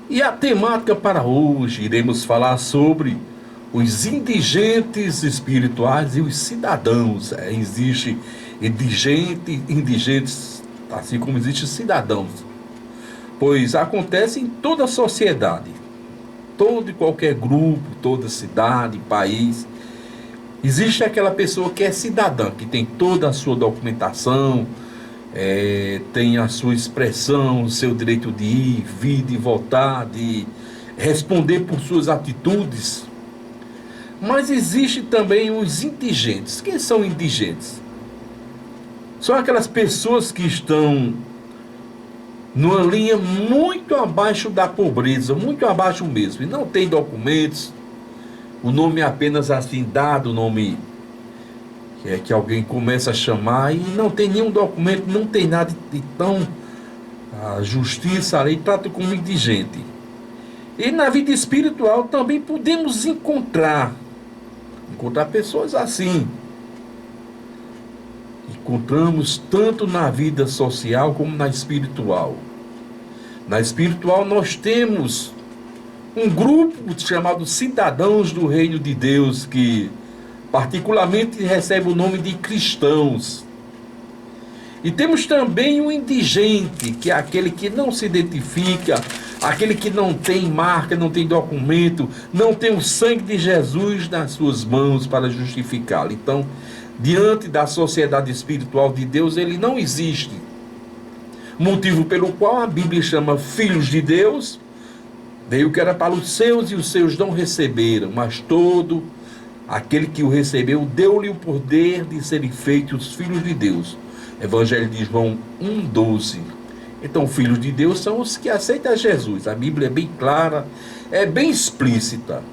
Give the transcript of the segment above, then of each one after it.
E a temática para hoje, iremos falar sobre os indigentes espirituais e os cidadãos. Existe indigentes, assim como existe cidadãos. Pois acontece em toda a sociedade, todo e qualquer grupo, toda cidade, país. Existe aquela pessoa que é cidadã, que tem toda a sua documentação, tem a sua expressão, o seu direito de ir, vir, de votar, de responder por suas atitudes. Mas existe também os indigentes. Quem são indigentes? São aquelas pessoas que estão numa linha muito abaixo da pobreza, muito abaixo mesmo, e não tem documentos, o nome é apenas assim dado, o nome que alguém começa a chamar e não tem nenhum documento, não tem nada. Então a justiça, a lei trata como indigente. E na vida espiritual também podemos encontrar pessoas assim. Encontramos tanto na vida social como na espiritual. Na espiritual nós temos um grupo chamado Cidadãos do Reino de Deus, que particularmente recebe o nome de cristãos. E temos também o indigente, que é aquele que não se identifica, aquele que não tem marca, não tem documento, não tem o sangue de Jesus nas suas mãos para justificá-lo. Então, diante da sociedade espiritual de Deus, ele não existe. Motivo pelo qual a Bíblia chama filhos de Deus, veio que era para os seus e os seus não receberam, mas todo aquele que o recebeu deu-lhe o poder de serem feitos filhos de Deus. Evangelho de João 1,12. Então, filhos de Deus são os que aceitam Jesus. A Bíblia é bem clara, é bem explícita.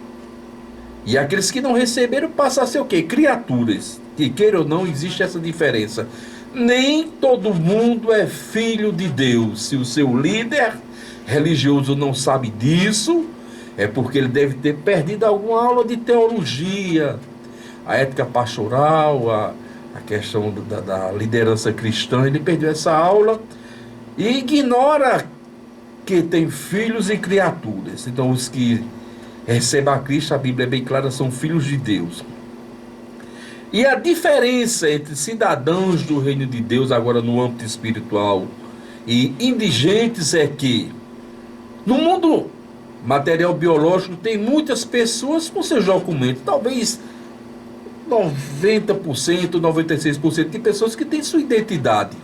E aqueles que não receberam passam a ser o quê? Criaturas. Que queira ou não, existe essa diferença. Nem todo mundo é filho de Deus. Se o seu líder religioso não sabe disso, é porque ele deve ter perdido alguma aula de teologia, a ética pastoral, a questão da liderança cristã. Ele perdeu essa aula e ignora que tem filhos e criaturas. Então, os que recebem a Cristo, a Bíblia é bem clara, são filhos de Deus. E a diferença entre cidadãos do reino de Deus, agora no âmbito espiritual, e indigentes é que, no mundo material biológico, tem muitas pessoas com seus documentos, talvez 90%, 96% de pessoas que têm sua identidade.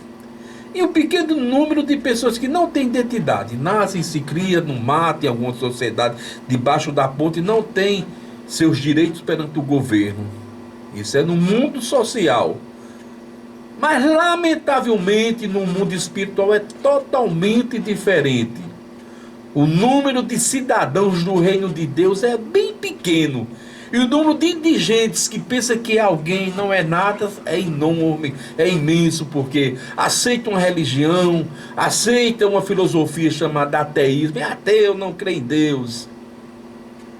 E um pequeno número de pessoas que não têm identidade, nascem, se criam no mato, em alguma sociedade, debaixo da ponte, e não têm seus direitos perante o governo. Isso é no mundo social. Mas, lamentavelmente, no mundo espiritual é totalmente diferente. O número de cidadãos do reino de Deus é bem pequeno. E o número de indigentes que pensa que alguém não é nada é enorme, é imenso, porque aceita uma religião, aceita uma filosofia chamada ateísmo. É ateu, não crê em Deus.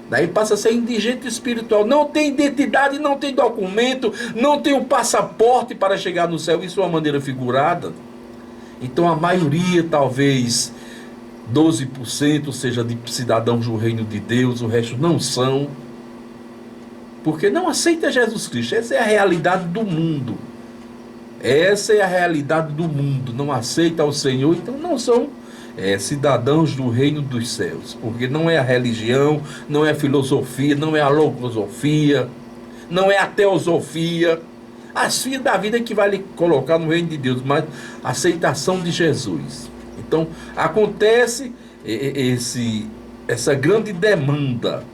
Daí passa a ser indigente espiritual. Não tem identidade, não tem documento, não tem o passaporte para chegar no céu. Isso é uma maneira figurada. Então a maioria, talvez 12%, seja de cidadãos do reino de Deus, o resto não são. Porque não aceita Jesus Cristo. Essa é a realidade do mundo. Essa é a realidade do mundo. Não aceita o Senhor, então não são cidadãos do reino dos céus. Porque não é a religião, não é a filosofia, não é a logosofia, não é a teosofia. As filhas da vida que vai lhe colocar no reino de Deus, mas a aceitação de Jesus. Então acontece essa grande demanda.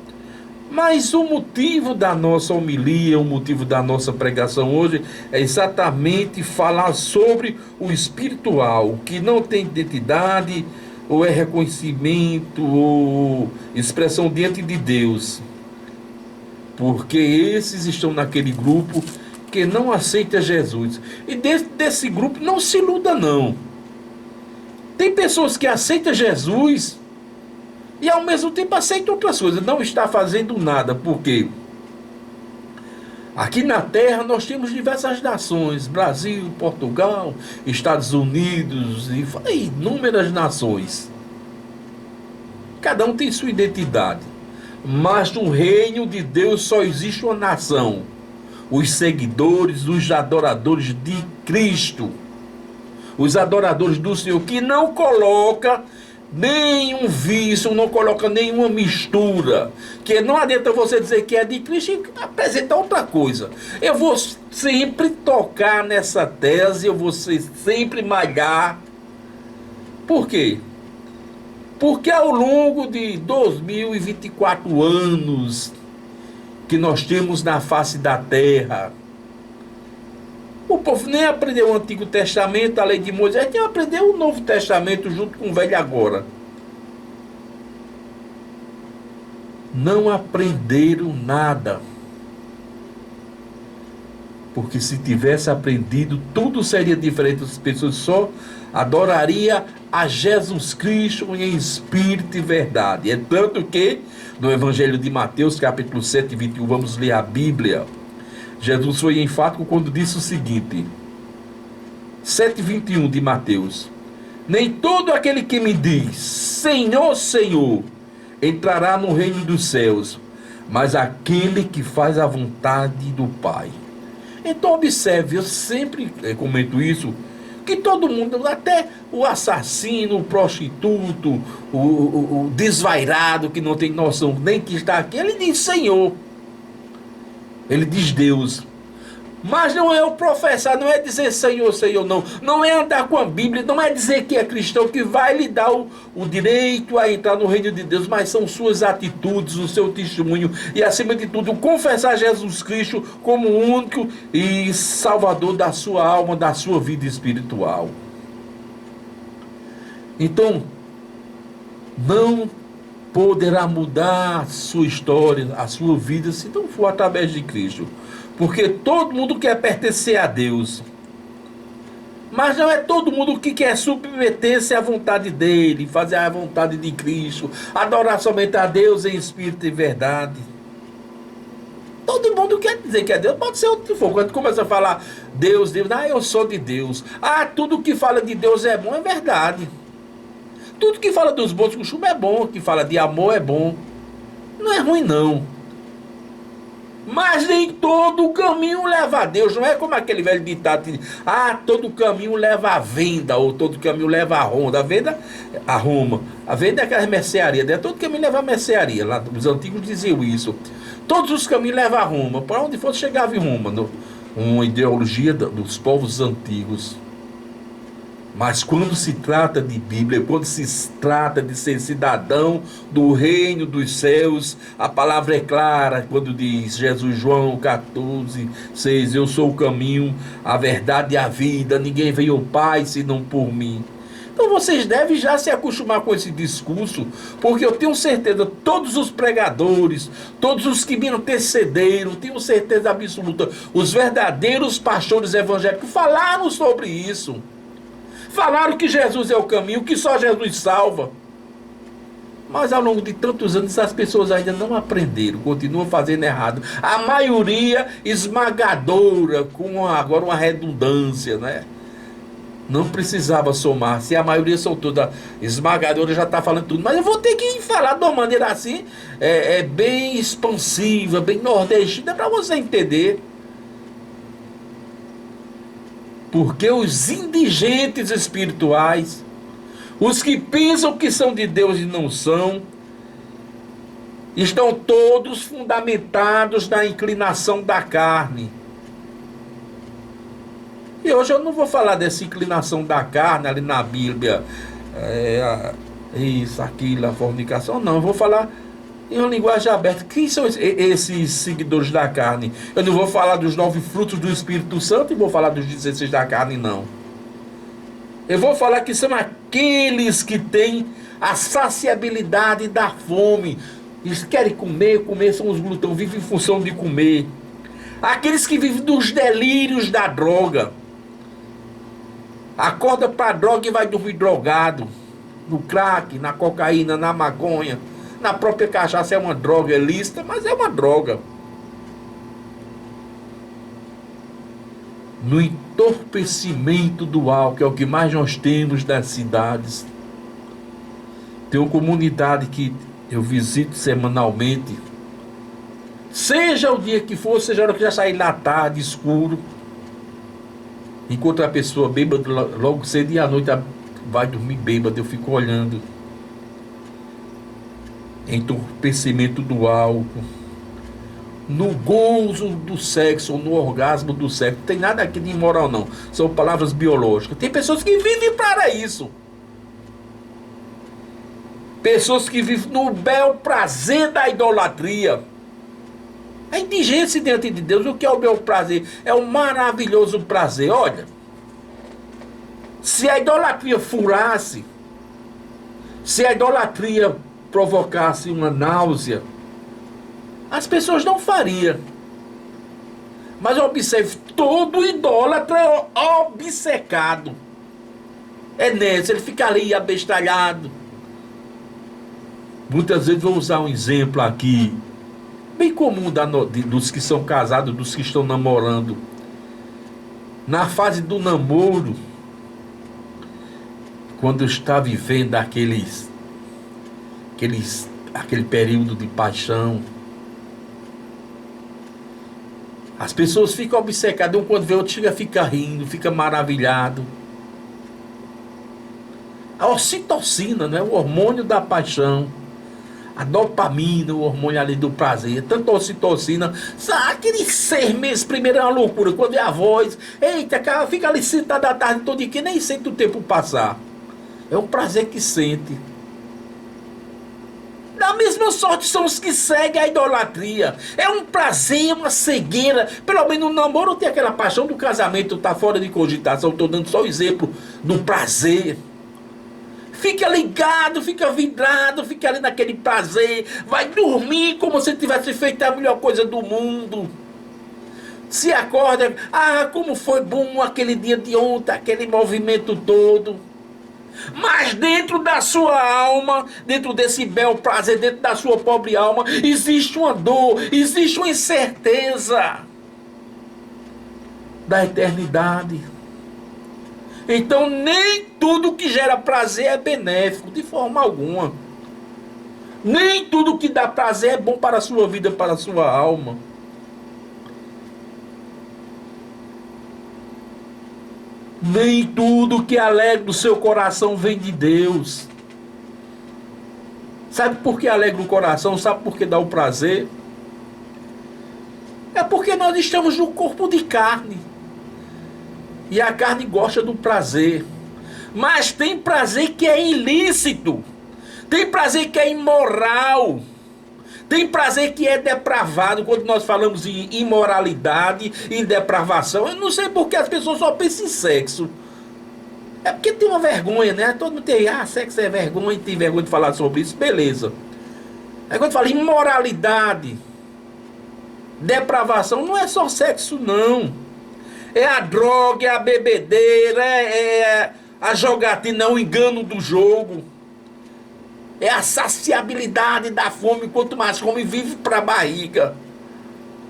Mas o motivo da nossa homilia, o motivo da nossa pregação hoje é exatamente falar sobre o espiritual, o que não tem identidade, ou é reconhecimento, ou expressão diante de Deus. Porque esses estão naquele grupo que não aceita Jesus. E desse grupo não se iluda não. Tem pessoas que aceitam Jesus e ao mesmo tempo aceita outras coisas, não está fazendo nada, porque aqui na Terra nós temos diversas nações, Brasil, Portugal, Estados Unidos, e inúmeras nações. Cada um tem sua identidade. Mas no reino de Deus só existe uma nação: os seguidores, os adoradores de Cristo, os adoradores do Senhor, que não coloca nenhum vício, não coloca nenhuma mistura, que não adianta você dizer que é de Cristo e apresentar outra coisa. Eu vou sempre tocar nessa tese, eu vou sempre malhar. Por quê? Porque ao longo de 2024 anos que nós temos na face da terra, o povo nem aprendeu o Antigo Testamento, a lei de Moisés, nem aprendeu o Novo Testamento junto com o velho agora. Não aprenderam nada. Porque se tivesse aprendido, tudo seria diferente. As pessoas só adorariam a Jesus Cristo em espírito e verdade. É tanto que no Evangelho de Mateus, capítulo 7, 21, vamos ler a Bíblia. Jesus foi enfático quando disse o seguinte, 7:21 de Mateus: nem todo aquele que me diz Senhor, Senhor, entrará no reino dos céus, mas aquele que faz a vontade do Pai. Então observe, eu sempre comento isso, que todo mundo, até o assassino, o prostituto, o desvairado que não tem noção nem que está aqui, ele diz Senhor. Ele diz Deus. Mas não é o professar, não é dizer Senhor, Senhor, não. Não é andar com a Bíblia, não é dizer que é cristão que vai lhe dar o direito a entrar no reino de Deus, mas são suas atitudes, o seu testemunho e, acima de tudo, confessar Jesus Cristo como o único e salvador da sua alma, da sua vida espiritual. Então, não poderá mudar a sua história, a sua vida, se não for através de Cristo. Porque todo mundo quer pertencer a Deus. Mas não é todo mundo que quer submeter-se à vontade dele, fazer a vontade de Cristo, adorar somente a Deus em espírito e verdade. Todo mundo quer dizer que é Deus, pode ser outro que for. Quando começa a falar Deus, Deus, eu sou de Deus. Tudo que fala de Deus é bom, é verdade. Tudo que fala dos bons costumes é bom, que fala de amor é bom. Não é ruim, não. Mas nem todo caminho leva a Deus. Não é como aquele velho ditado que diz, todo caminho leva a venda, ou todo caminho leva a Ronda. A venda, a Roma. A venda é aquela mercearia, né? Todo caminho leva a mercearia. Lá, os antigos diziam isso. Todos os caminhos levam a Roma. Para onde fosse chegava em Roma. Uma ideologia dos povos antigos. Mas quando se trata de Bíblia, quando se trata de ser cidadão do reino dos céus, a palavra é clara quando diz Jesus, João 14, 6, eu sou o caminho, a verdade e a vida, ninguém veio ao Pai senão por mim. Então vocês devem já se acostumar com esse discurso, porque eu tenho certeza, todos os pregadores, todos os que me antecederam, tenho certeza absoluta, os verdadeiros pastores evangélicos falaram sobre isso. Falaram que Jesus é o caminho, que só Jesus salva. Mas ao longo de tantos anos as pessoas ainda não aprenderam, continuam fazendo errado. A maioria esmagadora, com agora uma redundância, né? Não precisava somar. Se a maioria são toda esmagadora, já está falando tudo. Mas eu vou ter que falar de uma maneira assim, bem expansiva, bem nordestina, para você entender. Porque os indigentes espirituais, os que pensam que são de Deus e não são, estão todos fundamentados na inclinação da carne. E hoje eu não vou falar dessa inclinação da carne ali na Bíblia, isso, aquilo, a fornicação, não. Eu vou falar em uma linguagem aberta. Quem são esses seguidores da carne? Eu não vou falar dos 9 frutos do Espírito Santo e vou falar dos 16 da carne, não. Eu vou falar que são aqueles que têm a saciabilidade da fome. Eles querem comer, são os glutão, vivem em função de comer. Aqueles que vivem dos delírios da droga. Acorda para a droga e vai dormir drogado. No crack, na cocaína, na maconha. Na própria cachaça é uma droga ilícita, mas é uma droga. No entorpecimento do álcool, que é o que mais nós temos nas cidades. Tem uma comunidade que eu visito semanalmente. Seja o dia que for, seja a hora que já sair lá tarde, escuro. Enquanto a pessoa bêbada, logo cedo e à noite vai dormir bêbada, eu fico olhando. Entorpecimento do álcool, no gozo do sexo, ou no orgasmo do sexo. Não tem nada aqui de imoral, não. São palavras biológicas. Tem pessoas que vivem para isso. Pessoas que vivem no bel prazer da idolatria. A indigência diante de Deus, o que é o bel prazer? É um maravilhoso prazer. Olha, se a idolatria furasse, se a idolatria provocasse uma náusea, as pessoas não fariam. Mas observe, todo idólatra é obcecado. É nessa, ele fica ali abestalhado. Muitas vezes vou usar um exemplo aqui, bem comum dos que são casados, dos que estão namorando. Na fase do namoro, quando está vivendo aquele período de paixão, as pessoas ficam obcecadas. Um quando vê outro chega, fica rindo, fica maravilhado. A ocitocina, né? O hormônio da paixão. A dopamina, o hormônio ali do prazer. Tanto a ocitocina. Aqueles 6 meses primeiro é uma loucura. Quando é a voz, eita, cara, fica ali sentado a tarde toda e que nem sente o tempo passar. É um prazer que sente. Da mesma sorte são os que seguem a idolatria. É um prazer, uma cegueira. Pelo menos no namoro tem aquela paixão do casamento, tá fora de cogitação. Estou dando só o exemplo do prazer. Fica ligado, fica vidrado, fica ali naquele prazer. Vai dormir como se tivesse feito a melhor coisa do mundo. Se acorda, como foi bom aquele dia de ontem, aquele movimento todo. Mas dentro da sua alma, dentro desse bel prazer, dentro da sua pobre alma, existe uma dor, existe uma incerteza da eternidade. Então nem tudo que gera prazer é benéfico, de forma alguma. Nem tudo que dá prazer é bom para a sua vida, para a sua alma. Nem tudo que alegra o seu coração vem de Deus. Sabe por que alegra o coração? Sabe por que dá o prazer? É porque nós estamos no corpo de carne. E a carne gosta do prazer. Mas tem prazer que é ilícito. Tem prazer que é imoral. Tem prazer que é depravado. Quando nós falamos em imoralidade e depravação, eu não sei porque as pessoas só pensam em sexo. É porque tem uma vergonha, né? Todo mundo tem, sexo é vergonha, tem vergonha de falar sobre isso, beleza. Aí quando fala imoralidade, depravação, não é só sexo, não. É a droga, é a bebedeira, é a jogatina, é o engano do jogo. É a saciabilidade da fome. Quanto mais come, vive para a barriga.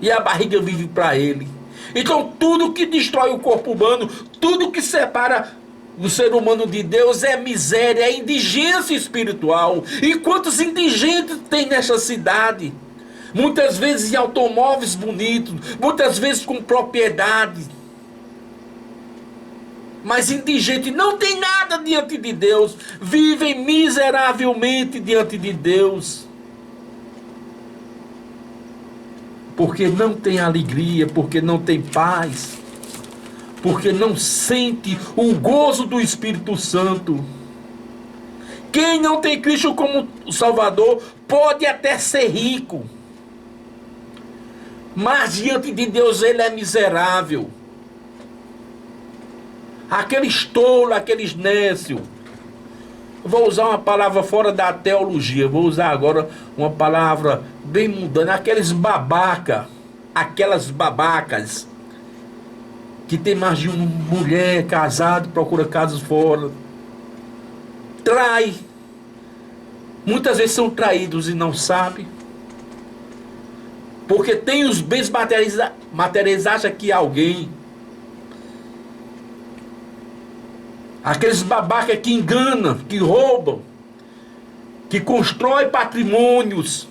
E a barriga vive para ele. Então tudo que destrói o corpo humano, tudo que separa o ser humano de Deus é miséria, é indigência espiritual. E quantos indigentes tem nessa cidade? Muitas vezes em automóveis bonitos, muitas vezes com propriedade. Mas indigente não tem nada diante de Deus, vivem miseravelmente diante de Deus, porque não tem alegria, porque não tem paz, porque não sente o gozo do Espírito Santo. Quem não tem Cristo como Salvador pode até ser rico, mas diante de Deus ele é miserável. Aqueles tolos, aqueles nécios. Vou usar uma palavra fora da teologia. Vou usar agora uma palavra bem mundana. Aqueles babaca. Aquelas babacas. Que tem mais de uma mulher, casado, procura casas fora. Trai. Muitas vezes são traídos e não sabem. Porque tem os bens materiais, acha que alguém. Aqueles babacas que enganam, que roubam. que constrói patrimônios,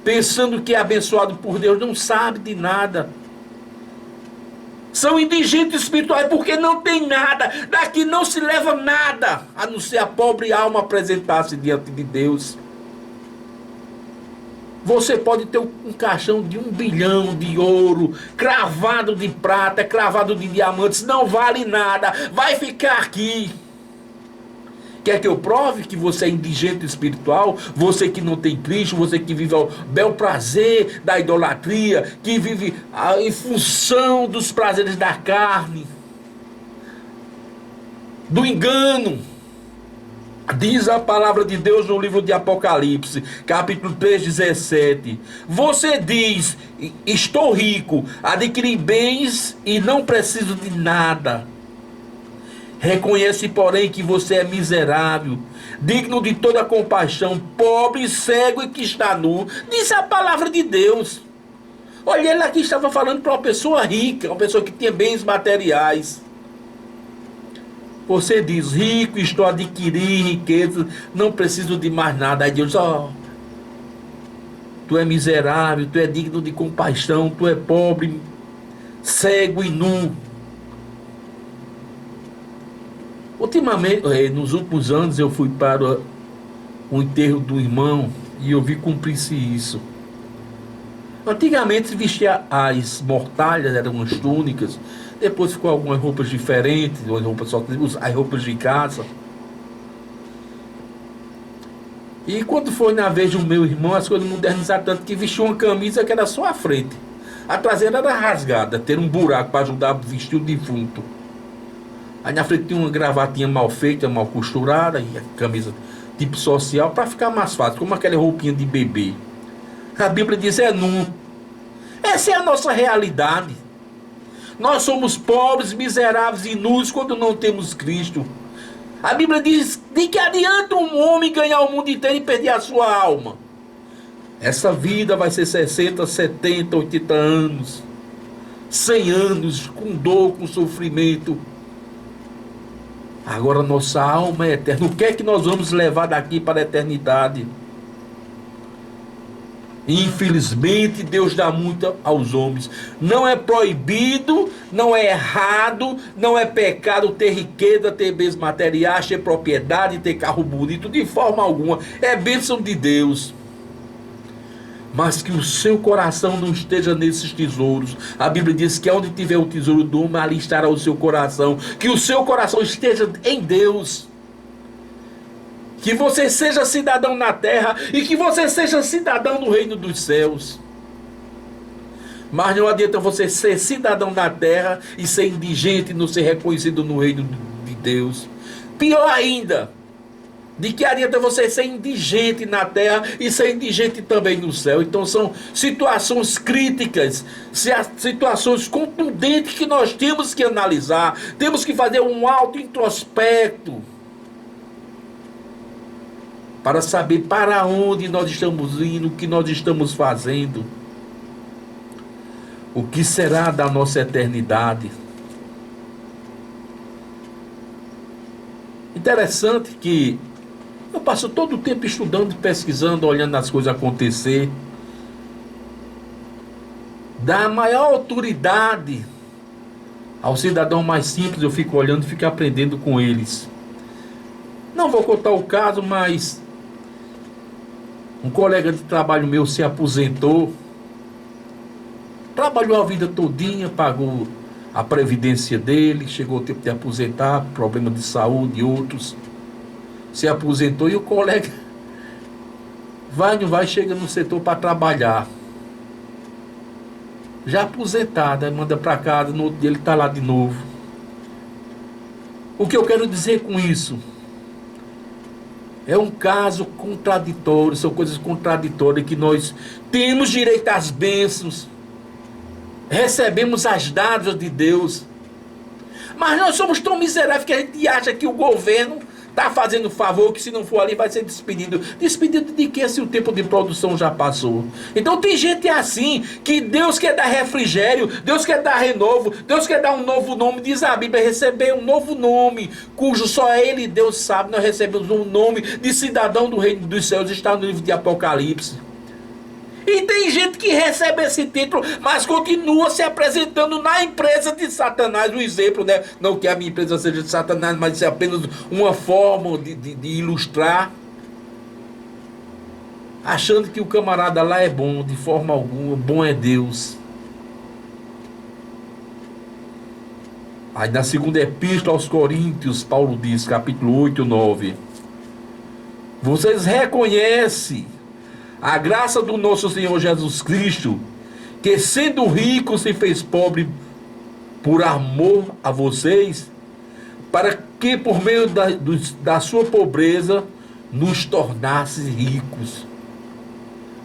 pensando que é abençoado por Deus, não sabe de nada. São indigentes espirituais porque não tem nada. Daqui não se leva nada, a não ser a pobre alma apresentar-se diante de Deus. Você pode ter um caixão de 1 bilhão de ouro, cravado de prata, cravado de diamantes, não vale nada, vai ficar aqui. Quer que eu prove que você é indigente espiritual? Você que não tem Cristo, você que vive ao bel prazer da idolatria, que vive em função dos prazeres da carne, do engano. Diz a palavra de Deus no livro de Apocalipse, capítulo 3, 17. Você diz: estou rico, adquiri bens e não preciso de nada. Reconhece, porém, que você é miserável, digno de toda compaixão, pobre, cego e que está nu. Diz a palavra de Deus. Olha, ele aqui estava falando para uma pessoa rica, uma pessoa que tinha bens materiais. Você diz: rico, estou a adquirir riqueza, não preciso de mais nada. Aí Deus diz: tu é miserável, tu é digno de compaixão, tu é pobre, cego e nu. Ultimamente, nos últimos anos, eu fui para o enterro do irmão e eu vi cumprir-se isso. Antigamente se vestia as mortalhas, eram umas túnicas, depois ficou algumas roupas diferentes, as roupas de casa. E quando foi na vez do meu irmão, as coisas modernizaram tanto que vestiu uma camisa que era só a frente. A traseira era rasgada, ter um buraco para ajudar a vestir o defunto. Aí na frente tinha uma gravatinha mal feita, mal costurada, e a camisa tipo social, para ficar mais fácil, como aquela roupinha de bebê. A Bíblia diz: é nu. Essa é a nossa realidade. Nós somos pobres, miseráveis e nus quando não temos Cristo. A Bíblia diz: de que adianta um homem ganhar o mundo inteiro e perder a sua alma? Essa vida vai ser 60, 70, 80 anos, 100 anos, com dor, com sofrimento. Agora nossa alma é eterna. O que é que nós vamos levar daqui para a eternidade? Infelizmente, Deus dá muito aos homens. Não é proibido, não é errado, não é pecado ter riqueza, ter bens materiais, ter propriedade, ter carro bonito, de forma alguma. É bênção de Deus. Mas que o seu coração não esteja nesses tesouros. A Bíblia diz que onde tiver o tesouro do homem, ali estará o seu coração. Que o seu coração esteja em Deus. Que você seja cidadão na terra e que você seja cidadão no reino dos céus. Mas não adianta você ser cidadão na terra e ser indigente e não ser reconhecido no reino de Deus. Pior ainda, de que adianta você ser indigente na terra e ser indigente também no céu? Então são situações críticas, situações contundentes que nós temos que analisar. Temos que fazer um auto-introspecto para saber para onde nós estamos indo, o que nós estamos fazendo, o que será da nossa eternidade. Interessante que eu passo todo o tempo estudando, pesquisando, olhando as coisas acontecer. Da maior autoridade ao cidadão mais simples, eu fico olhando e fico aprendendo com eles. Não vou contar o caso, mas um colega de trabalho meu se aposentou, trabalhou a vida todinha, pagou a previdência dele, chegou o tempo de aposentar, problema de saúde e outros, se aposentou e o colega vai, não vai, chega no setor para trabalhar, já aposentado, manda para casa, no outro dia ele está lá de novo. O que eu quero dizer com isso? É um caso contraditório, são coisas contraditórias, que nós temos direito às bênçãos, recebemos as dádivas de Deus, mas nós somos tão miseráveis que a gente acha que o governo Está fazendo favor que se não for ali vai ser despedido. Despedido de quê se o tempo de produção já passou? Então tem gente assim, que Deus quer dar refrigério, Deus quer dar renovo, Deus quer dar um novo nome. Diz a Bíblia, receber um novo nome, cujo só Ele, Deus sabe. Nós recebemos um nome de cidadão do reino dos céus, está no livro de Apocalipse. E tem gente que recebe esse título, mas continua se apresentando na empresa de Satanás. Um exemplo, né? Não que a minha empresa seja de Satanás, mas isso é apenas uma forma de ilustrar. Achando que o camarada lá é bom, de forma alguma, bom é Deus. Aí na segunda epístola aos Coríntios, Paulo diz, capítulo 8, 9. Vocês reconhecem a graça do nosso Senhor Jesus Cristo, que sendo rico se fez pobre por amor a vocês, para que por meio da sua pobreza nos tornasse ricos.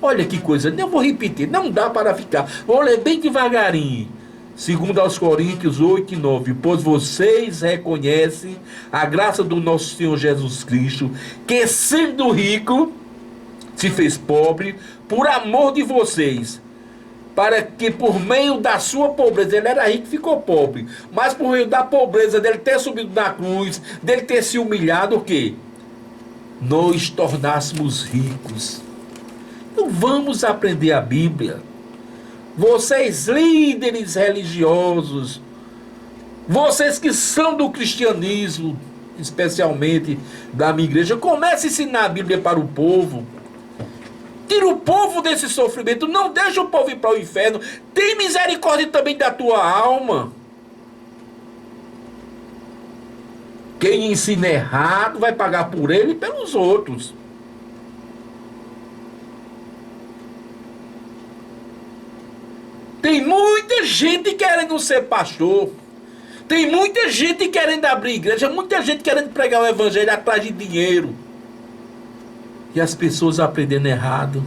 Olha que coisa, eu vou repetir, não dá para ficar, vou ler bem devagarinho. Segundo aos Coríntios 8 e 9, pois vocês reconhecem a graça do nosso Senhor Jesus Cristo, que sendo rico se fez pobre por amor de vocês, para que por meio da sua pobreza, ele era rico e ficou pobre, mas por meio da pobreza dele ter subido na cruz, dele ter se humilhado, o quê? Nós tornássemos ricos. Então vamos aprender a Bíblia. Vocês líderes religiosos, vocês que são do cristianismo, especialmente da minha igreja, comece a ensinar a Bíblia para o povo. Tira o povo desse sofrimento, não deixa o povo ir para o inferno. Tem misericórdia também da tua alma. Quem ensina errado vai pagar por ele e pelos outros. Tem muita gente querendo ser pastor. Tem muita gente querendo abrir igreja. Muita gente querendo pregar o evangelho atrás de dinheiro. E as pessoas aprendendo errado.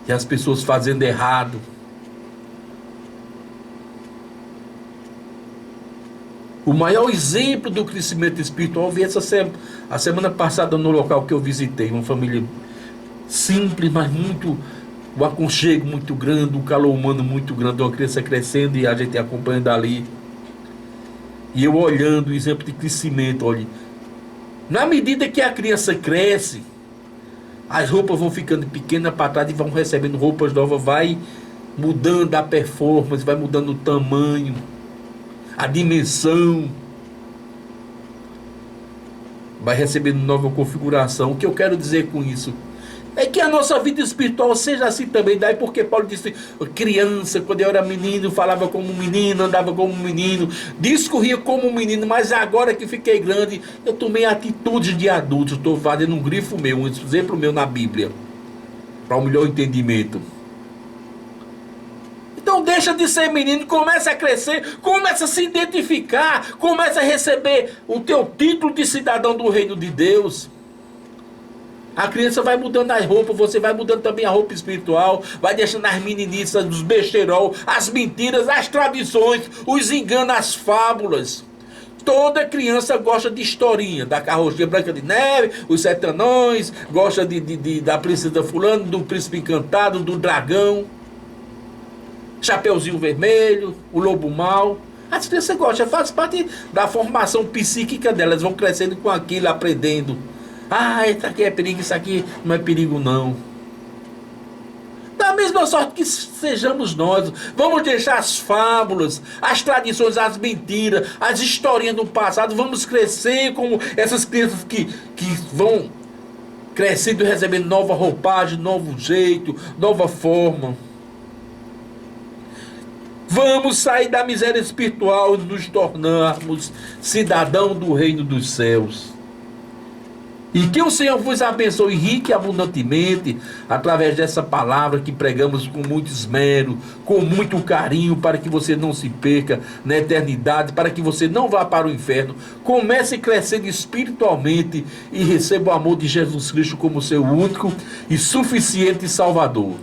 E as pessoas fazendo errado. O maior exemplo do crescimento espiritual eu vi a semana passada no local que eu visitei. Uma família simples, mas muito... O aconchego muito grande, o calor humano muito grande, uma criança crescendo e a gente acompanhando ali. E eu olhando o exemplo de crescimento, olha. Na medida que a criança cresce, as roupas vão ficando pequenas para trás e vão recebendo roupas novas, vai mudando a performance, vai mudando o tamanho, a dimensão, vai recebendo nova configuração. O que eu quero dizer com isso? É que a nossa vida espiritual seja assim também. Daí porque Paulo disse, criança, quando eu era menino, falava como um menino, andava como um menino, discorria como um menino, mas agora que fiquei grande, eu tomei atitudes de adulto. Estou fazendo um grifo meu, um exemplo meu na Bíblia, para um melhor entendimento. Então deixa de ser menino, começa a crescer, começa a se identificar, começa a receber o teu título de cidadão do reino de Deus. A criança vai mudando as roupas, você vai mudando também a roupa espiritual, vai deixando as meninices, os besterol, as mentiras, as tradições, os enganos, as fábulas. Toda criança gosta de historinha, da carrocinha Branca de Neve, os setanões, gosta da princesa fulano, do príncipe encantado, do dragão, Chapeuzinho Vermelho, o lobo mau. As crianças gostam, faz parte da formação psíquica delas, vão crescendo com aquilo, aprendendo. Ah, isso aqui é perigo, isso aqui não é perigo não. Da mesma sorte que sejamos nós, vamos deixar as fábulas, as tradições, as mentiras, as historinhas do passado, vamos crescer como essas crianças que vão crescendo e recebendo nova roupagem, novo jeito, nova forma. Vamos sair da miséria espiritual e nos tornarmos cidadão do reino dos céus. E que o Senhor vos abençoe rica e abundantemente através dessa palavra que pregamos com muito esmero, com muito carinho, para que você não se perca na eternidade, para que você não vá para o inferno. Comece crescendo espiritualmente e receba o amor de Jesus Cristo como seu único e suficiente Salvador.